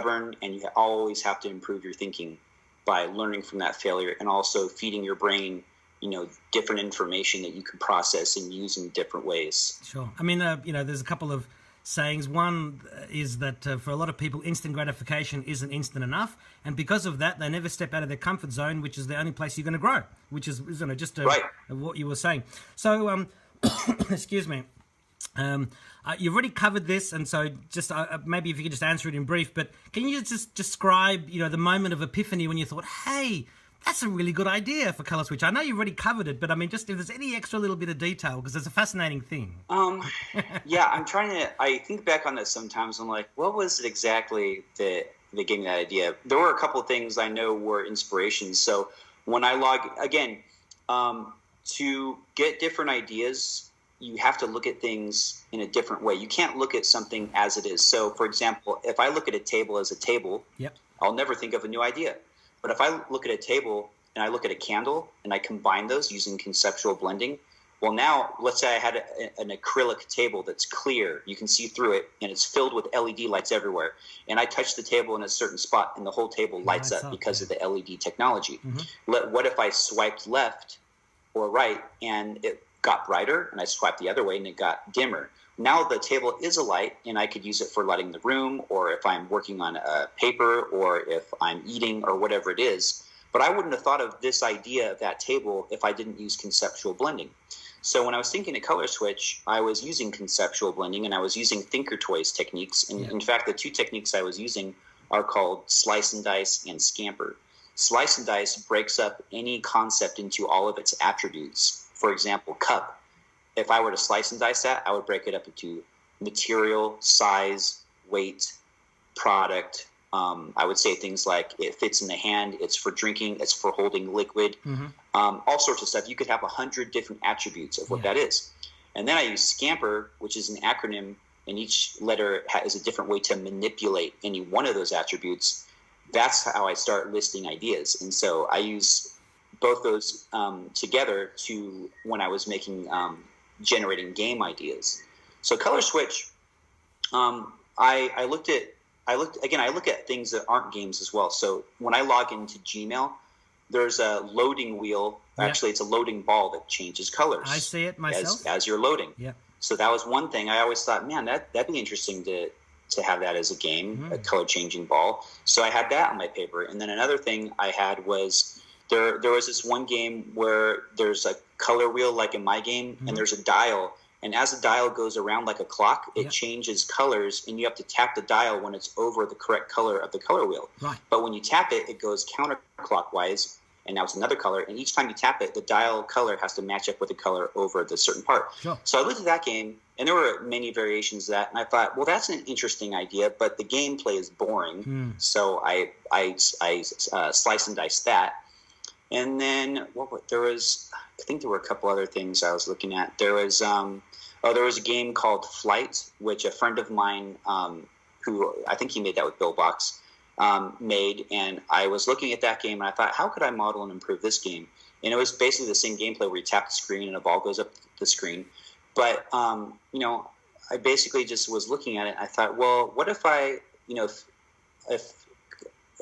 stubborn, and you always have to improve your thinking by learning from that failure, and also feeding your brain, different information that you can process and use in different ways. Sure. I mean, there's a couple of sayings. One is that for a lot of people, instant gratification isn't instant enough, and because of that, they never step out of their comfort zone, which is the only place you're going to grow, which is just right. What you were saying. So, excuse me. You've already covered this, and so just maybe if you could just answer it in brief, but can you just describe, the moment of epiphany when you thought, hey, that's a really good idea for Color Switch? I know you've already covered it, but I mean, just if there's any extra little bit of detail, because it's a fascinating thing. Yeah, I think back on this sometimes. I'm like, what was it exactly that gave me that idea? There were a couple of things I know were inspirations. So when I to get different ideas, you have to look at things in a different way. You can't look at something as it is. So, for example, if I look at a table as a table, yep, I'll never think of a new idea. But if I look at a table and I look at a candle and I combine those using conceptual blending, well, now let's say I had an acrylic table that's clear. You can see through it, and it's filled with LED lights everywhere. And I touch the table in a certain spot, and the whole table lights up because of the LED technology. Mm-hmm. What if I swiped left or right and it got brighter, and I swiped the other way and it got dimmer? Now the table is a light, and I could use it for lighting the room, or if I'm working on a paper, or if I'm eating, or whatever it is. But I wouldn't have thought of this idea of that table if I didn't use conceptual blending. So when I was thinking of Color Switch, I was using conceptual blending, and I was using Thinker Toys techniques. And in fact, the two techniques I was using are called slice and dice and scamper. Slice and dice breaks up any concept into all of its attributes. For example, cup. If I were to slice and dice that, I would break it up into material, size, weight, product. I would say things like it fits in the hand, it's for drinking, it's for holding liquid, all sorts of stuff. You could have 100 different attributes of what that is. And then I use scamper, which is an acronym, and each letter is a different way to manipulate any one of those attributes. That's how I start listing ideas. And so I use both those together to when I was making generating game ideas. So Color Switch, I look at things that aren't games as well. So when I log into Gmail, there's a loading wheel. Actually, it's a loading ball that changes colors. I see it myself as you're loading. Yeah. So that was one thing. I always thought, man, that'd be interesting to have that as a game, a color changing ball. So I had that on my paper. And then another thing I had was there was this one game where there's a color wheel like in my game, and there's a dial. And as the dial goes around like a clock, it changes colors, and you have to tap the dial when it's over the correct color of the color wheel. Right. But when you tap it, it goes counterclockwise, and now it's another color. And each time you tap it, the dial color has to match up with the color over the certain part. Sure. So I looked at that game, and there were many variations of that. And I thought, well, that's an interesting idea, but the gameplay is boring. So I slice and dice that. And then I think there were a couple other things I was looking at. There was a game called Flight, which a friend of mine, who I think he made that with Bill Box, made. And I was looking at that game, and I thought, how could I model and improve this game? And it was basically the same gameplay where you tap the screen and a ball goes up the screen. But, I basically just was looking at it, and I thought, well, what if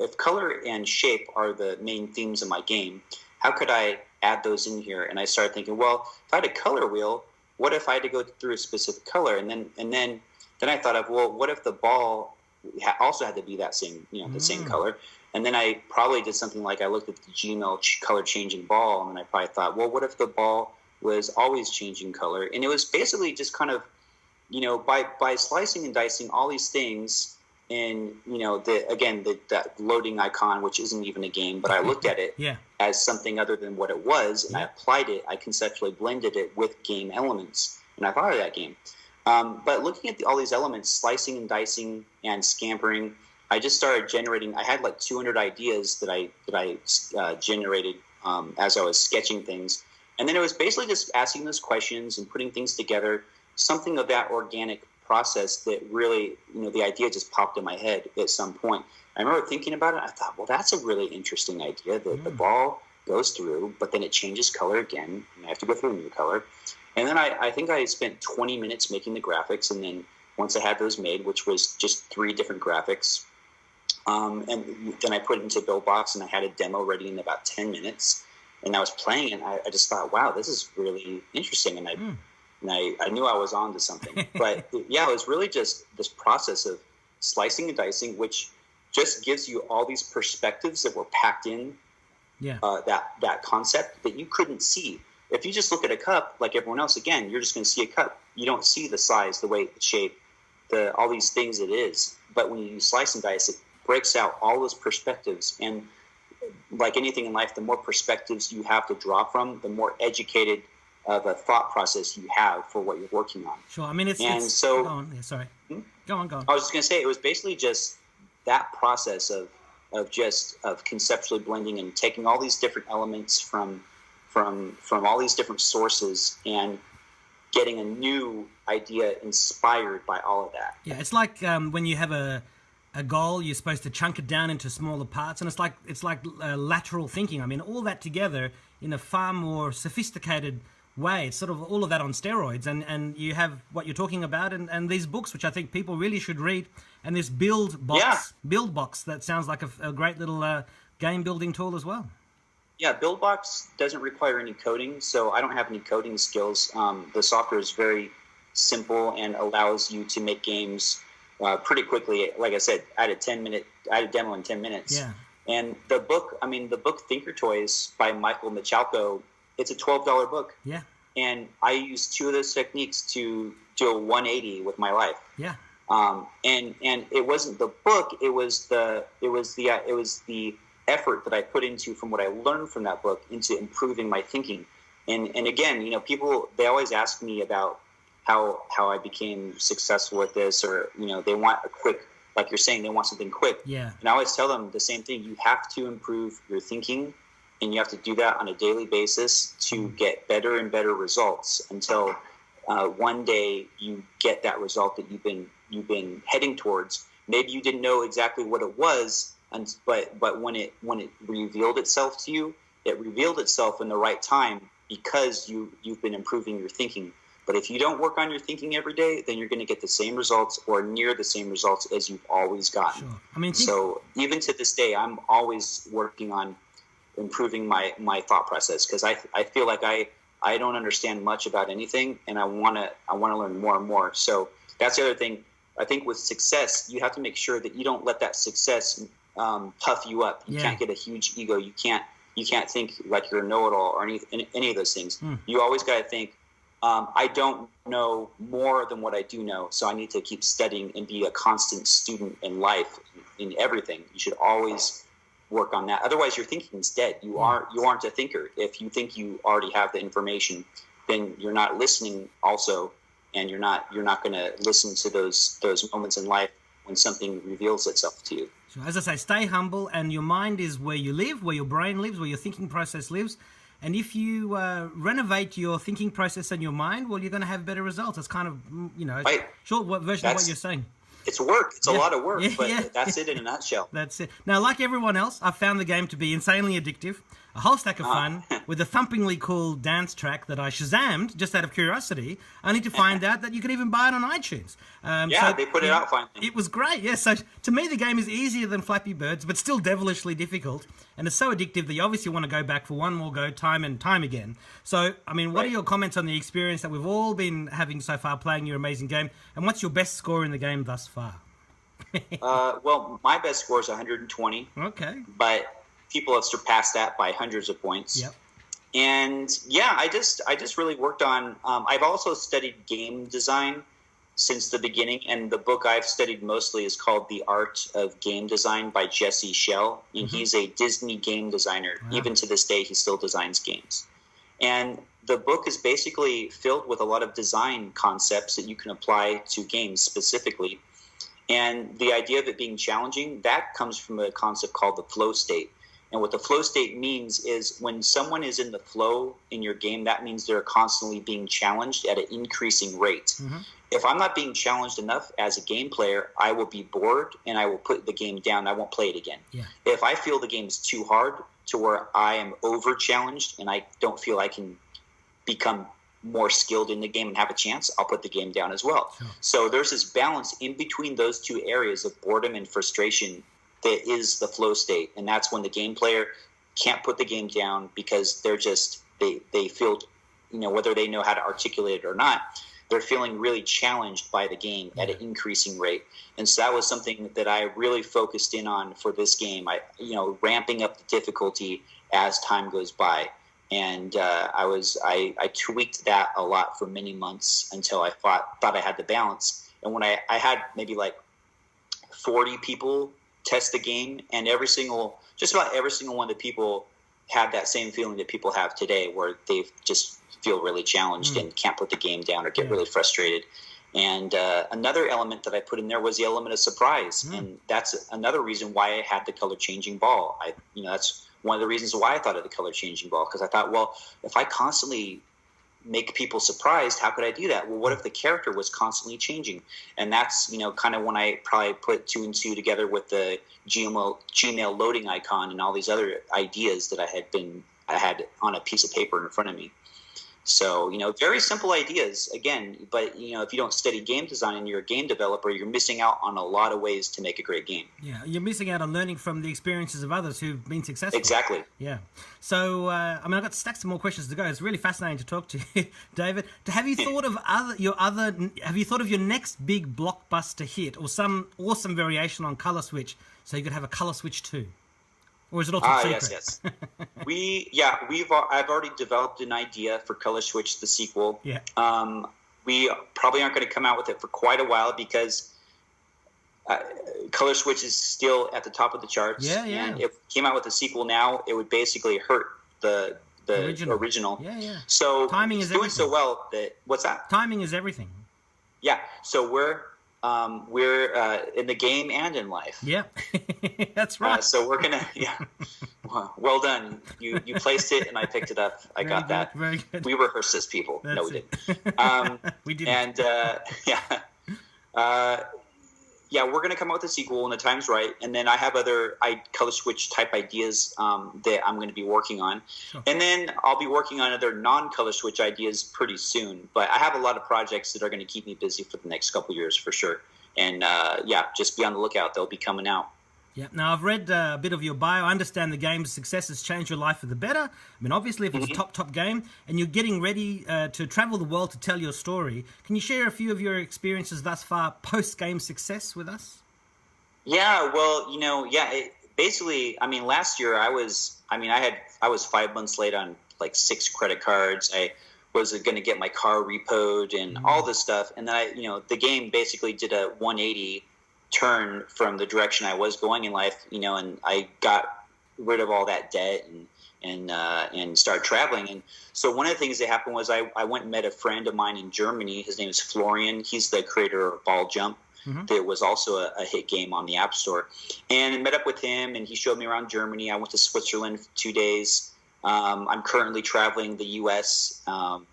if color and shape are the main themes of my game, how could I add those in here? And I started thinking, well, if I had a color wheel, what if I had to go through a specific color? And then I thought of, well, what if the ball also had to be that same, the same color? And then I probably did something like I looked at the Gmail color changing ball, and I probably thought, well, what if the ball was always changing color? And it was basically just kind of, by slicing and dicing all these things. And, that loading icon, which isn't even a game, but I looked at it as something other than what it was, and I applied it. I conceptually blended it with game elements, and I thought of that game. But looking at all these elements, slicing and dicing and scampering, I just started generating. I had like 200 ideas that I generated as I was sketching things. And then it was basically just asking those questions and putting things together, something of that organic process that really, the idea just popped in my head at some point. I remember thinking about it. I thought, well, that's a really interesting idea. The ball goes through, but then it changes color again, and I have to go through a new color. And then I think I spent 20 minutes making the graphics, and then once I had those made, which was just 3 different graphics, And then I put it into BuildBox, and I had a demo ready in about 10 minutes. And I was playing it, and I just thought, wow, this is really interesting. And I knew I was on to something. But yeah, it was really just this process of slicing and dicing, which just gives you all these perspectives that were packed in that concept that you couldn't see. If you just look at a cup like everyone else, again, you're just going to see a cup. You don't see the size, the weight, the shape, all these things it is. But when you slice and dice, it breaks out all those perspectives. And like anything in life, the more perspectives you have to draw from, the more educated of a thought process you have for what you're working on. Sure. I mean, so go on. Yeah, sorry. Go on. I was just going to say, it was basically just that process of conceptually blending and taking all these different elements from all these different sources and getting a new idea inspired by all of that. Yeah, it's like when you have a goal, you're supposed to chunk it down into smaller parts, and it's like lateral thinking. I mean, all that together in a far more sophisticated way. It's sort of all of that on steroids, and you have what you're talking about, and these books, which I think people really should read, and this build box that sounds like a great little game building tool as well. Yeah, BuildBox doesn't require any coding, so I don't have any coding skills. The software is very simple and allows you to make games pretty quickly. Like I said, I had a demo in 10 minutes. Yeah. And the book Thinker Toys by Michael Michalko, it's a $12 book. Yeah. And I used two of those techniques to do a 180 with my life. Yeah. And it wasn't the book; it was the effort that I put into from what I learned from that book into improving my thinking. And again, people, they always ask me about how I became successful with this, or they want a quick, like you're saying, they want something quick. Yeah. And I always tell them the same thing: you have to improve your thinking, and you have to do that on a daily basis to get better and better results until one day you get that result that you've been heading towards. Maybe you didn't know exactly what it was, but when it revealed itself to you, it revealed itself in the right time because you've been improving your thinking. But if you don't work on your thinking every day, then you're going to get the same results or near the same results as you've always gotten. Sure. I mean, so even to this day, I'm always working on improving my thought process, because I feel like I don't understand much about anything, and I want to learn more and more. So that's the other thing. I think with success, you have to make sure that you don't let that success puff you up. You can't get a huge ego. You can't think like you're a know-it-all or any of those things. You always got to think, I don't know more than what I do know, so I need to keep studying and be a constant student in life, in everything. You should always work on that. Otherwise, your thinking is dead. You aren't a thinker. If you think you already have the information, then you're not listening also, and you're not going to listen to those moments in life when something reveals itself to you. So as I say, stay humble, and your mind is where you live, where your brain lives, where your thinking process lives. And if you renovate your thinking process and your mind, well, you're going to have better results. It's kind of, right. Short version of what you're saying. It's work. It's a lot of work, but that's it in a nutshell. That's it. Now, like everyone else, I found the game to be insanely addictive, a whole stack of fun, with a thumpingly cool dance track that I Shazammed just out of curiosity, only to find out that you could even buy it on iTunes. So they put it out finally. It was great, yes. So to me, the game is easier than Flappy Birds, but still devilishly difficult. And it's so addictive that you obviously want to go back for one more go, time and time again. So, I mean, what are your comments on the experience that we've all been having so far playing your amazing game? And what's your best score in the game thus far? Well, my best score is 120. Okay. But people have surpassed that by hundreds of points. Yep. And yeah, I just really worked on. I've also studied game design since the beginning, and the book I've studied mostly is called The Art of Game Design by Jesse Schell, and he's a Disney game designer. Wow. Even to this day, he still designs games. And the book is basically filled with a lot of design concepts that you can apply to games specifically. And the idea of it being challenging, that comes from a concept called the flow state. And what the flow state means is when someone is in the flow in your game, that means they're constantly being challenged at an increasing rate. Mm-hmm. If I'm not being challenged enough as a game player, I will be bored and I will put the game down. I won't play it again. Yeah. If I feel the game's too hard to where I am over challenged and I don't feel I can become more skilled in the game and have a chance, I'll put the game down as well. Sure. So there's this balance in between those two areas of boredom and frustration that is the flow state, and that's when the game player can't put the game down because they're just they feel, whether they know how to articulate it or not, they're feeling really challenged by the game at an increasing rate. And so that was something that I really focused in on for this game. Ramping up the difficulty as time goes by. And I tweaked that a lot for many months until I thought I had the balance. And when I had maybe like 40 people test the game, and just about every single one of the people had that same feeling that people have today, where they just feel really challenged and can't put the game down or get really frustrated. And another element that I put in there was the element of surprise, and that's another reason why I had the color changing ball. That's one of the reasons why I thought of the color changing ball, because I thought, well, if I constantly make people surprised, how could I do that? Well, what if the character was constantly changing? And that's, kind of when I probably put 2 and 2 together with the Gmail loading icon and all these other ideas that I had on a piece of paper in front of me. So, very simple ideas, again, but, if you don't study game design and you're a game developer, you're missing out on a lot of ways to make a great game. Yeah, you're missing out on learning from the experiences of others who've been successful. Exactly. Yeah. So, I've got stacks of more questions to go. It's really fascinating to talk to you, David. Have you thought of your next big blockbuster hit or some awesome variation on Color Switch so you could have a Color Switch 2? Or is it all top secret? Yes. I've already developed an idea for Color Switch, the sequel. Yeah. We probably aren't going to come out with it for quite a while because Color Switch is still at the top of the charts. Yeah, yeah. And if it came out with a sequel now, it would basically hurt the original. Yeah, yeah. So timing is everything. Doing so well that what's that? Timing is everything. Yeah. So we're in the game and in life. Yeah, that's right. So we're gonna, well done. You placed it and I picked it up. I got that. Very good. We rehearsed this, people. That's no, we didn't. We didn't. And we're gonna come out with a sequel when the time's right. And then I have other Color Switch type ideas that I'm going to be working on. Sure. And then I'll be working on other non-Color Switch ideas pretty soon. But I have a lot of projects that are going to keep me busy for the next couple years for sure. And just be on the lookout. They'll be coming out. Yeah. Now, I've read a bit of your bio. I understand the game's success has changed your life for the better. I mean, obviously, if it's a top game and you're getting ready to travel the world to tell your story, can you share a few of your experiences thus far post-game success with us? Yeah, well, basically, I mean, last year I was 5 months late on like 6 credit cards. I was going to get my car repoed and all this stuff. And then the game basically did a 180 turn from the direction I was going in life, and I got rid of all that debt and started traveling. And so one of the things that happened was I went and met a friend of mine in Germany. His name is Florian. He's the creator of Ball Jump. That was also a hit game on the App Store. And I met up with him, and he showed me around Germany. I went to Switzerland for 2 days. I'm currently traveling the U.S. I'm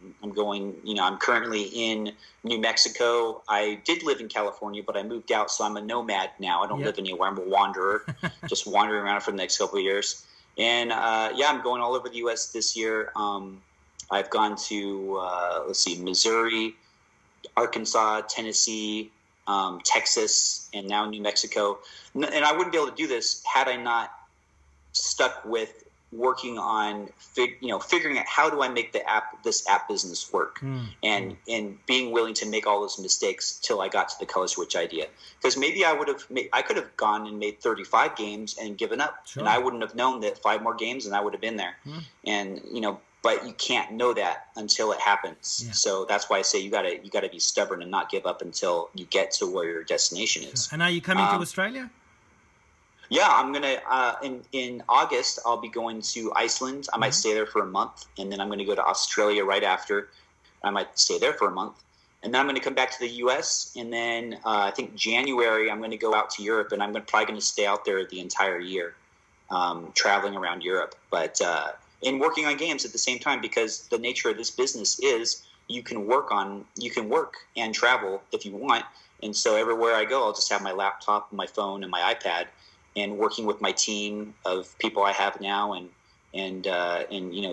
currently in New Mexico. I did live in California, but I moved out, so I'm a nomad now. I don't live anywhere. I'm a wanderer, just wandering around for the next couple of years. And, I'm going all over the U.S. this year. I've gone to, Missouri, Arkansas, Tennessee, Texas, and now New Mexico. And I wouldn't be able to do this had I not stuck with working on figuring out how do I make this app business work, and being willing to make all those mistakes till I got to the Color Switch idea. Because maybe I could have gone and made 35 games and given up, and I wouldn't have known that 5 more games and I would have been there. And but you can't know that until it happens. Yeah. So that's why I say you gotta be stubborn and not give up until you get to where your destination is. And are you coming to Australia? Yeah, I'm gonna in August. I'll be going to Iceland. I might stay there for a month, and then I'm going to go to Australia right after. I might stay there for a month, and then I'm going to come back to the U.S. And then I think January I'm going to go out to Europe, and I'm probably going to stay out there the entire year, traveling around Europe. But and working on games at the same time, because the nature of this business is you can work and travel if you want. And so everywhere I go, I'll just have my laptop, my phone, and my iPad, and working with my team of people I have now, and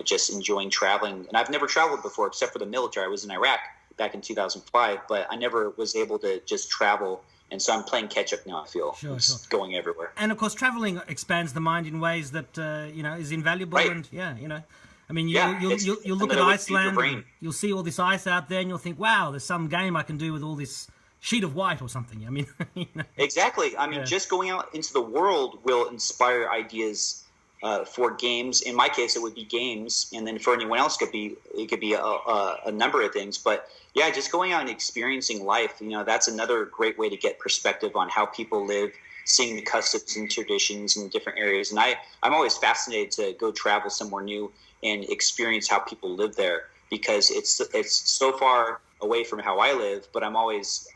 just enjoying traveling. And I've never traveled before except for the military. I was in Iraq back in 2005, but I never was able to just travel And so I'm playing catch up now. I feel Sure. going everywhere. And of course, traveling expands the mind in ways that is invaluable. Right. And I mean, you'll look at Iceland, and you'll see all this ice out there, and you'll think, wow, there's some game I can do with all this sheet of white or something. I mean, Exactly. I mean, just going out into the world will inspire ideas for games. In my case, it would be games, and then for anyone else, it could be a number of things. But yeah, just going out and experiencing life, that's another great way to get perspective on how people live, seeing the customs and traditions in different areas. And I'm always fascinated to go travel somewhere new and experience how people live there, because it's so far away from how I live. But I'm always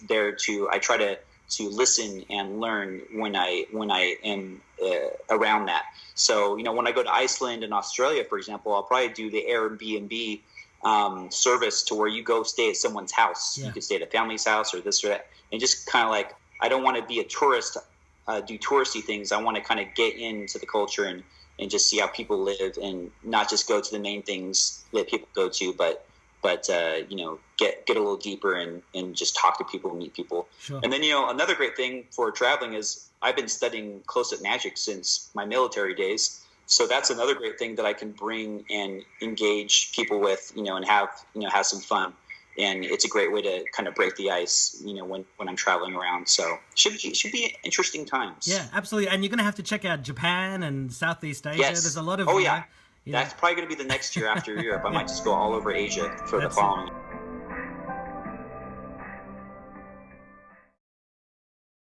there I try to listen and learn when I am around that. So when I go to Iceland and Australia, for example, I'll probably do the Airbnb service to where you go stay at someone's house. You could stay at a family's house or this or that, and just kind of like, I don't want to be a tourist, do touristy things. I want to kind of get into the culture and just see how people live, and not just go to the main things that people go to, but get a little deeper and just talk to people and meet people. Sure. And then another great thing for traveling is I've been studying close-up magic since my military days. So that's another great thing that I can bring and engage people with, and have some fun. And it's a great way to kind of break the ice, when I'm traveling around. So should be interesting times. Yeah, absolutely. And you're going to have to check out Japan and Southeast Asia. Yes. There's a lot of... That's probably going to be the next year after Europe. I might just go all over Asia for the following.